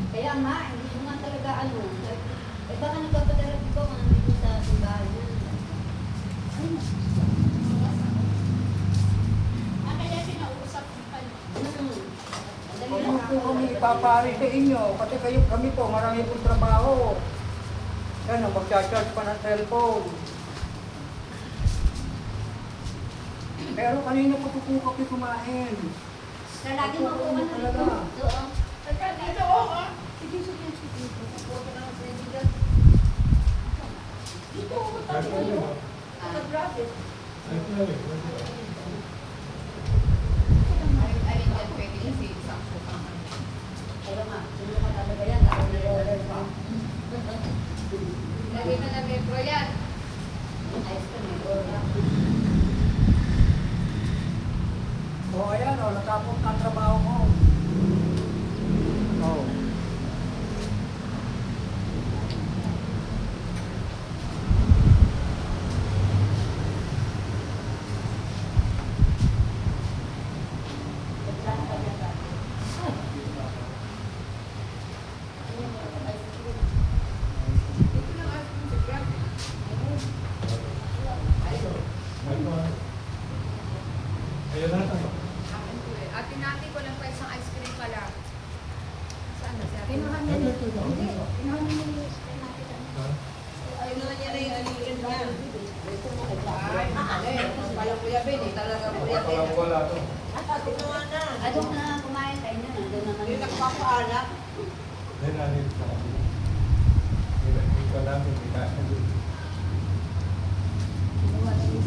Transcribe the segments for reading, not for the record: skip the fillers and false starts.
Kaya nga, hindi mo nga talaga ano. Eh baka nagpapadala ko kung nandito sa simbahan niya. Kaya pinausap ko pa. Madali Huwag lang po kami ipapari sa inyo. Kasi kayo kami po, marami pong trabaho. Yan, magcha-charge pa ng cellphone. Pero kanina pa po kape kumain. Kaya lagi mo po man Talaga. doon. Dito, oo. Sige, sige, sige. Nakuha na sa ibigan. Dito, ako tayo. Grabe. Alin yan, pwede kasi isang sukang. Kaya nga, sino ka talaga yan? Ako nag-order pa. Lagay na na metro yan. Ayos ka, may order. O ayan o, natapos na ang trabaho mo. Oh. Dito lang ako sa grab. Ayun na tayo. Akin ko eh. Ate natin ko lang pa isang ice cream pala. Saan na siya? Kinuha niya ni... Hindi, kinuha niya ni... Kinuha niya na yung alikin niya. Ay, mali. Pala Kuya Ben eh. Talaga Kuya Ben. Walang wala to. Kinuha na. Doon na kumain tayo na. Doon naman. Yung nagpapaanak. Then, nanin ka. Hindi ka lang, hindi ka. Kinuha niya ni...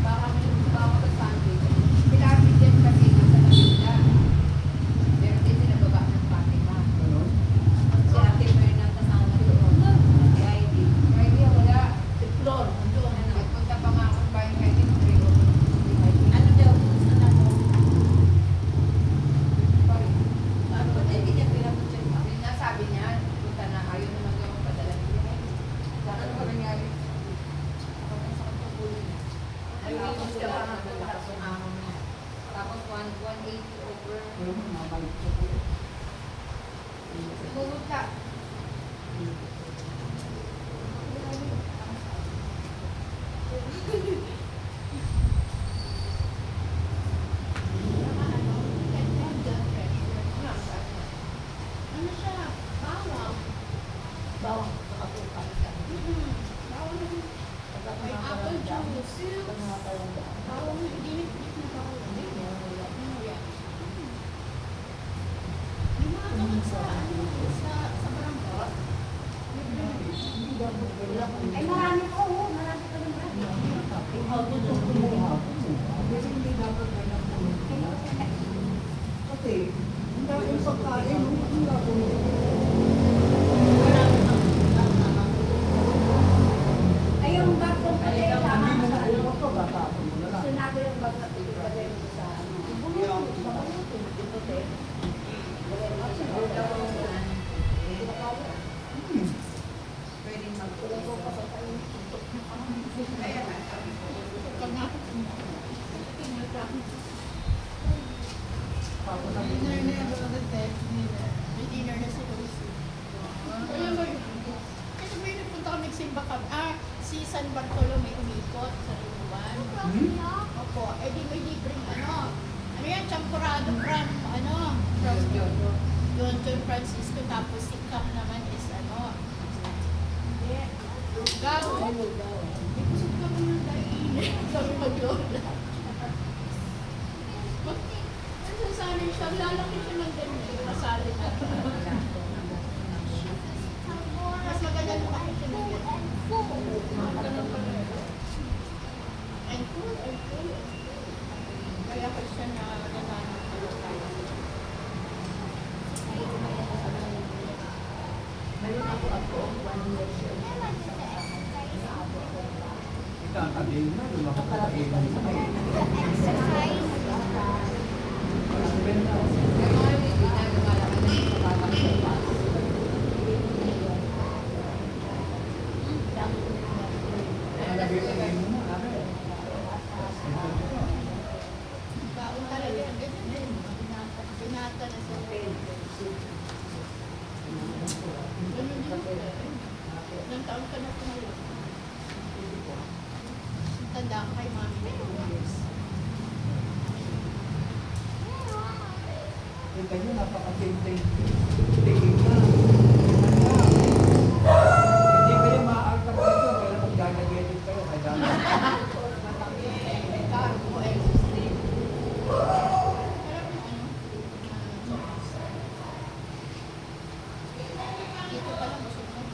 Baka may bawa ka Sunday. Sila Ate Jen kasi nasa Manila. Pero din sila baba ng Fatima. Ano? Si Ate Myrna kasama doon. Si Heidi. Heidi wala. Si Flor. Doon. Nagpunta pa nga akong bayan kay Heidi. Ano daw? Saan ako? Sorry. Ano ba? Hindi niya pinapunta yung Yun nga sabi niya, punta na ayaw naman daw magpadala niya. Ano ba nangyari? Ako na sa katuloy. Tapos tapos 180 over. Sumulot ka. Ano siya? Bawang. bawang. Nakatuka. Bawang. May apple juice. Bawang na ginit na bawang. Yung mga gamot sa sa barangay. Ay, marami po. Marami pa naman. Yung hapon yung kumuha. Kasi hindi dapat ganyan po. Kasi, ang daming pagkain, hindi dapat. Ay, yung bag ko pa rin. Tama Hindi mo sa ano. nakuha to, tatapon mo na lang. Sinabi yung bag na pinipagay mo sa ano. Pwedeng magtulong ko pa sa tayo. Kaya nga, sabi ko. Dinner na si Lucy. Alam mo yun? Kasi may nagpunta kami nagsimba kami. Si San Bartolome umikot sa Luluan. Opo, eh di may libreng ano. Ano yan? Champurado from from John Francisco. Tapos si Cap naman is ano. Lugaw. May kusog kami ng dahin. Kami maglola. Nasasanay siya. Lalaki siya ng ganyan. Masali na. Mas maganda lumaki siya ng ganyan. And cool. Kaya ko siya na nananong Meron ako 1 year siya. Itatabihin na, yung makapatabihin na. Yung mga hindi na lumalaman na yung kapatid. Kita nyo, napaka-tingin na. Hindi kayo maaarkap dito, kaya mag-gagagetin kayo. Kaya May carbo, extra. Dito pala masukal.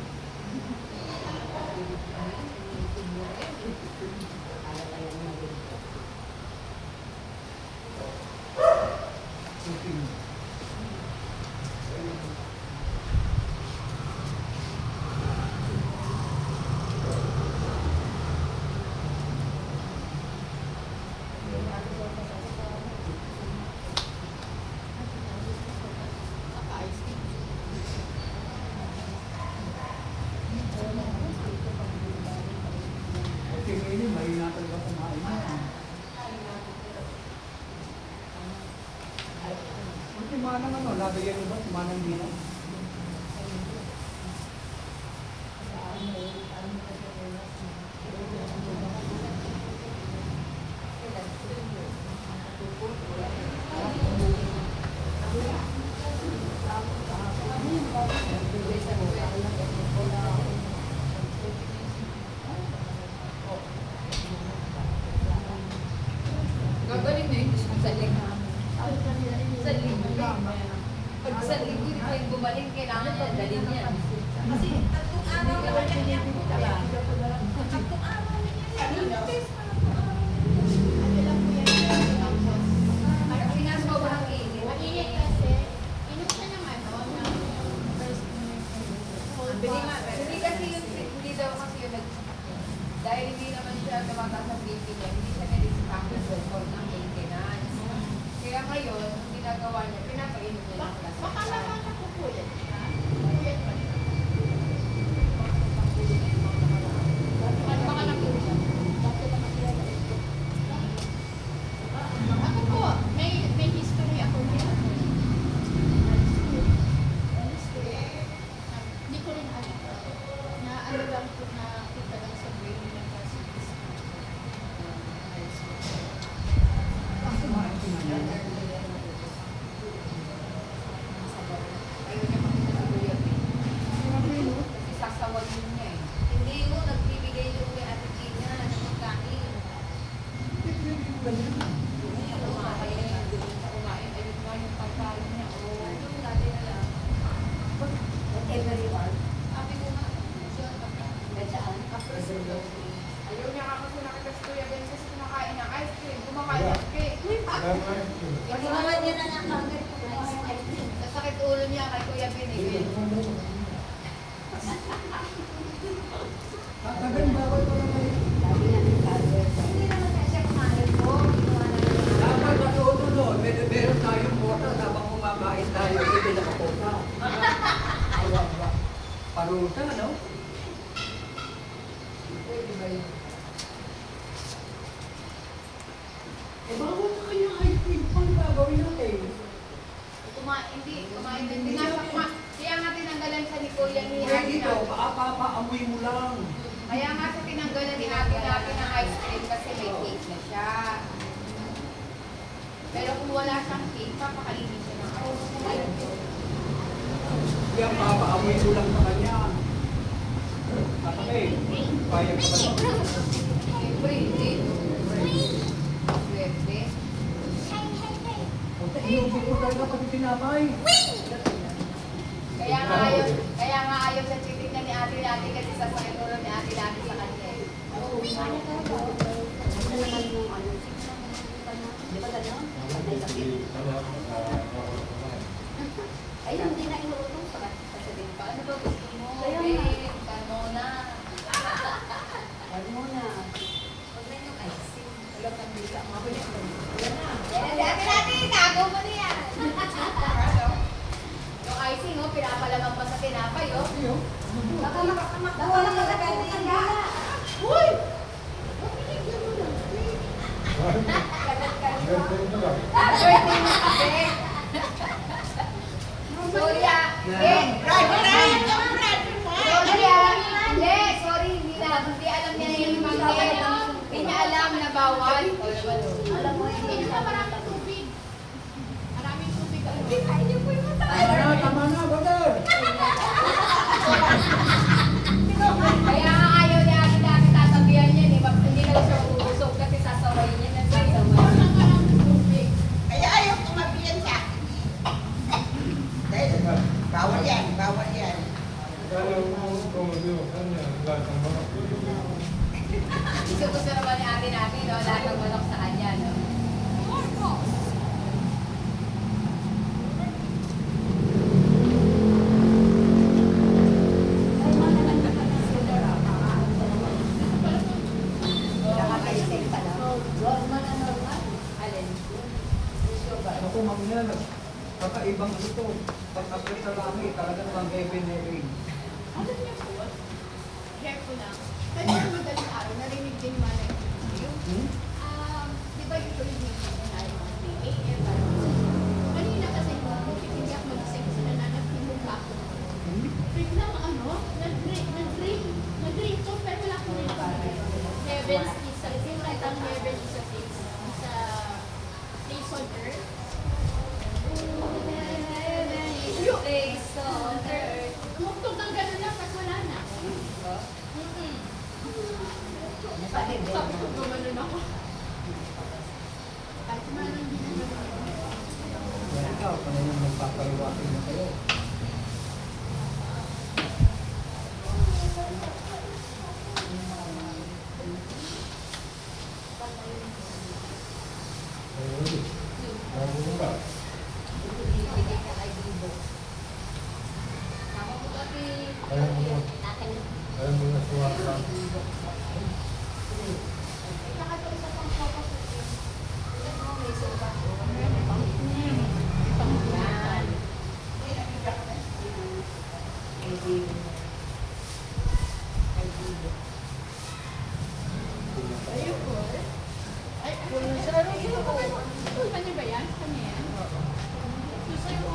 Saka ice cream. Tingin, mahina talaga kumain na. Buti manang ano, nabigyan mo ba? Manang dinaw? Gagaling na yun, gusto ko sa linggo. Sa linggo. Pag sa linggo, di pa yung bumalik, kailangan niya, dalhin niya. Kasi tatlong araw na wala niya. Tatlong araw na niya. Ano lang po yan, tapos, Ano, pinasobrang init. mainit kasi, inom siya ng ano, ng first cold Hindi kasi yun, hindi daw kasi yun dahil hindi naman siya tumataas ang BP niya, hindi siya na-discounted for ng maintenance. Kaya ngayon, ang ginagawa niya, pinapainom niya ng plastic. Baka naman nakupuyat. Puyat pa rin. Baka nakupuyat. Ako po, may history ako niya. Hindi ko rin alam. Na ano lang po na kita lang sa brain ng facilities. Ang kumain ko na yan. Ayaw niya makita sa Kuya P. Kasi sasawagin niya eh. Hindi mo, nagbibigay yung kay Ate Gina ng pagkain. Kumain, ayun nga yung pagkain niya. Oo, yung dati na lang. Sabi ko nga, siya, ayaw niya ako kasi nakita si Kuya Ben kasi kumakain ng ice cream. Kumakain ng cake. Pagkawan niya na ng kagad po. Nasakit ulo niya kay Kuya Ben eh. Kagaling bawal pa naman yun. Hindi naman na siya kumain po. Dapat natutunod, meron tayong mota, dapat kumakain tayo, hindi na kapota. Paruta, no? Pwede ba yun? Eh, bawal na kanyang ice cream. Paano gagawin natin? Hindi nga siya kaya nga tinanggalan siya ni Kuya ni Kaya Ate dito, natin. paamoy mo lang. Kaya nga siya tinanggalan ni Ate natin ng ice cream kasi may cake na siya. Pero kung wala siyang cake, papakainin siya ng ice cream. Kaya papaamoy mo lang sa kanya. Tatay, payag ka ba ito? Siyempre, hindi. Swerte. Punta, inuubos ko talaga pati tinapay. Kaya nga ayaw sa titignan ni Ate natin kasi sasakit ulo ni Ate natin sa kanya. Ano naman yung ano? Di ba gano'n? May sakit. Ay, hindi na inuutong sa sasabihin pa. Ano ba gusto mo? Kaya nga. Kanona. Ano mo na? Huwag na yung icing. Alam ka, hindi ka mabalik ko. Ate natin, tago mo na yan. Yung icing, oh, pinapalaman pa sa tinapay, oh. Baka makakagay na yung gala. Uy! Kagat ka rin. Birthday mo kasi. Kaya kung mo kanya, lahat ng mga Gusto naman ni ate natin, no? Lahat ng manok sa kanya, no? Ay, mga naman ka pala sila. Nakakaisip ka lang. Normal na normal. Alin? Ako mamaya, kakaibang ano to. Pag-apit sa langit, talagang mga heaven. Alam niyo po, careful lang. Kasi yung madaling araw, narinig din mga nag-video. Di ba usually dito na tayo mga 3 a.m. Kanina kasi kung hindi ako magising kasi nananagpilong pa ako. Biglang ano, nag-ring to, pero wala akong ring pa. Heaven's is a place, ang heaven is a place. Sa place on earth. Place on earth. Tumugtog ng gano'n lang, tapos wala na. Sabi ko, gumanon ako. Kahit man hindi na Kaya ikaw, kung yung magpapaliwakin na kayo. ayun. Bago mo ba? Bibigay ka kay Bibo. Tama po kami. Ayaw mo na. Ayaw mo na suwak lang. Saka ito isa pang focus sa team. May suba. Yan. Kay Bibo. Kay Bibo. Ayun po. Ay, kanya ba yan? Kanya yan? Gusto ko.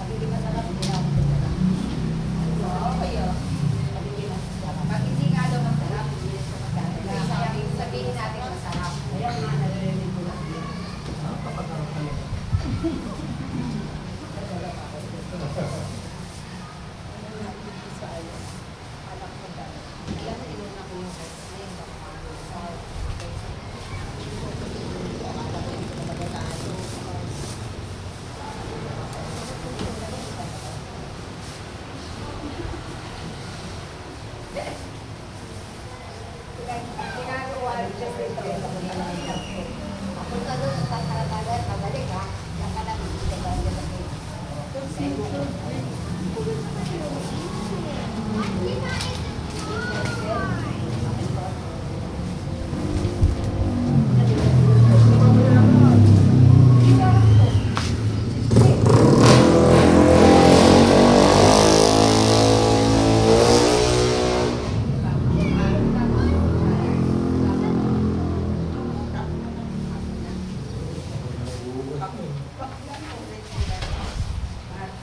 Hindi masarap, hindi na ako masarap. Oo, kayo. Pag hindi nga daw masarap, hindi rin siya magkakaroon. Sabihin natin masarap. Kaya nga, naririnig ko lang yan. Kapag-arap ka nito. Alam mo, inuna ko yung sex na yun. Ginagawa rin siya sa ito. Punta doon sa Taratagan, pabalik ha. Yan ka lang, hindi ka ba yan lagi.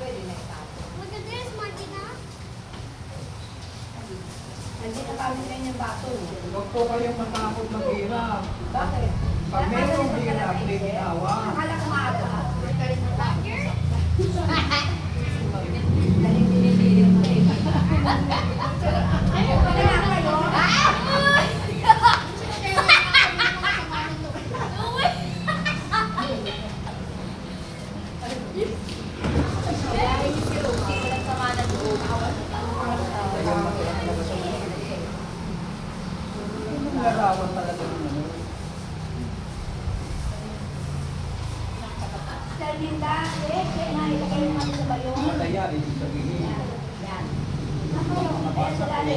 Pwede na itapo. Look at this, Martina. Nandito kami sa inyong baso. Huwag po kayong matakot maghirap. Bakit? Pag merong hirap, may ginawa. Akala ko maaga. Here? Daling binibiling mo eh. Ayun, wala na kayo. Kaya yung si Rosie, walang sama na loob. Kaya masarap talaga sa mga. Yung larawan talaga ng ano. Sir Linda, kaya nga ilagay mo kami sa bayo. Malaya, ibig sabihin. Yan. Ayun sa dali.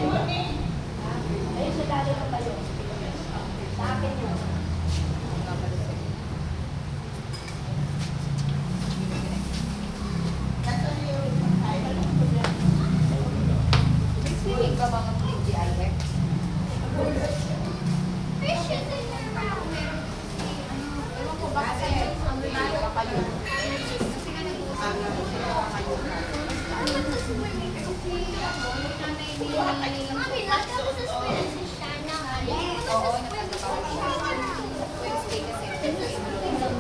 Ayun sa dali ng bayo. Sa akin yun. May swimming ka ba ng TGIF? Fish is in your mouth. Ewan ko ba kasi ang lalo ka kayo. Kasi nga nag-uusap ano sa swimming kasi yung nanay ni Mami, last ako sa swimming si Shana. Oo, nagkakatawa siya. Wednesday kasi.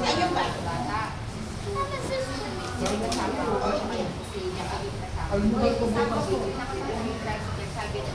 Ayun ba? Bata. Tapos sa swimming. Hindi kasama ko. Kasi niya kami kasama. Alam mo ba ito bukas ko? Nakapagod yung tricycle, sabi na,